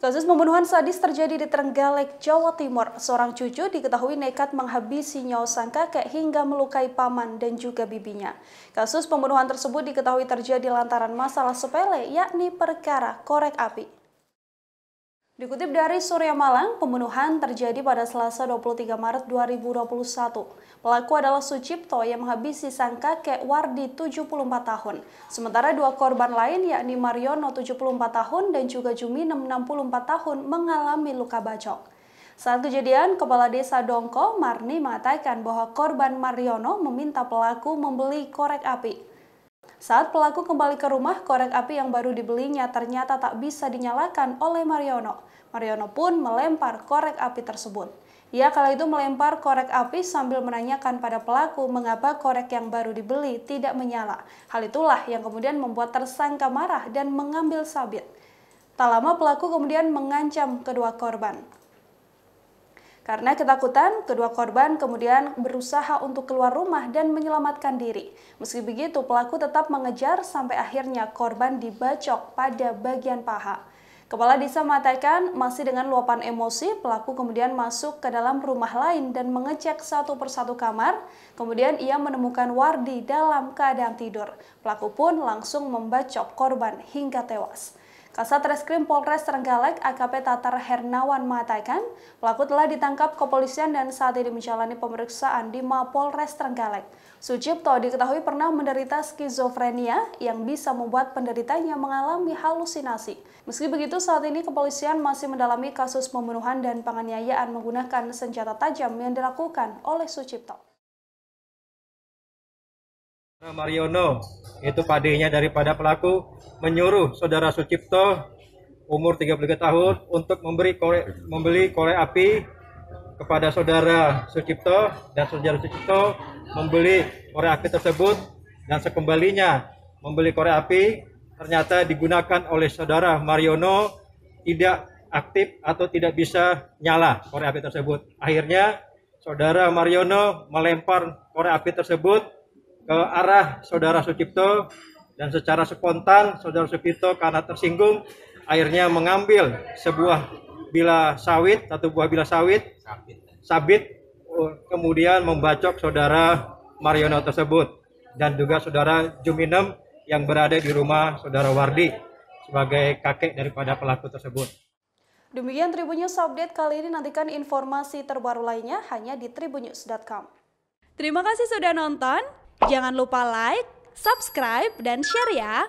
Kasus pembunuhan sadis terjadi di Trenggalek, Jawa Timur. Seorang cucu diketahui nekat menghabisi nyawa sang kakek hingga melukai paman dan juga bibinya. Kasus pembunuhan tersebut diketahui terjadi lantaran masalah sepele, yakni perkara korek api. Dikutip dari Surya Malang, pembunuhan terjadi pada Selasa 23 Maret 2021. Pelaku adalah Sucipto yang menghabisi sang kakek Wardi 74 tahun. Sementara dua korban lain yakni Mariono 74 tahun dan juga Juminem 64 tahun mengalami luka bacok. Saat kejadian, Kepala Desa Dongko, Marni mengatakan bahwa korban Mariono meminta pelaku membeli korek api. Saat pelaku kembali ke rumah, korek api yang baru dibelinya ternyata tak bisa dinyalakan oleh Mariono. Mariono pun melempar korek api tersebut. Ia kala itu melempar korek api sambil menanyakan pada pelaku mengapa korek yang baru dibeli tidak menyala. Hal itulah yang kemudian membuat tersangka marah dan mengambil sabit. Tak lama pelaku kemudian mengancam kedua korban. Karena ketakutan, kedua korban kemudian berusaha untuk keluar rumah dan menyelamatkan diri. Meski begitu, pelaku tetap mengejar sampai akhirnya korban dibacok pada bagian paha. Kepala desa mengatakan masih dengan luapan emosi, pelaku kemudian masuk ke dalam rumah lain dan mengecek satu persatu kamar. Kemudian ia menemukan Wardi dalam keadaan tidur. Pelaku pun langsung membacok korban hingga tewas. Kasat Reskrim Polres Trenggalek AKP Tatar Hernawan mengatakan pelaku telah ditangkap kepolisian dan saat ini menjalani pemeriksaan di Mapolres Trenggalek. Sucipto diketahui pernah menderita skizofrenia yang bisa membuat penderitanya mengalami halusinasi. Meski begitu, saat ini kepolisian masih mendalami kasus pembunuhan dan penganiayaan menggunakan senjata tajam yang dilakukan oleh Sucipto. Mariono, itu padenya daripada pelaku, menyuruh saudara Sucipto umur 33 tahun untuk membeli korek api kepada saudara Sucipto, dan saudara Sucipto membeli korek api tersebut, dan sekembalinya membeli korek api ternyata digunakan oleh saudara Mariono tidak aktif atau tidak bisa nyala korek api tersebut. Akhirnya saudara Mariono melempar korek api tersebut ke arah saudara Sucipto, dan secara spontan saudara Sucipto karena tersinggung akhirnya mengambil sebuah bilah sawit, satu buah bilah sawit sabit, kemudian membacok saudara Mariono tersebut dan juga saudara Juminem yang berada di rumah saudara Wardi sebagai kakek daripada pelaku tersebut. Demikian Tribun News Update kali ini, nantikan informasi terbaru lainnya hanya di tribunnews.com. Terima kasih sudah nonton. Jangan lupa like, subscribe, dan share ya!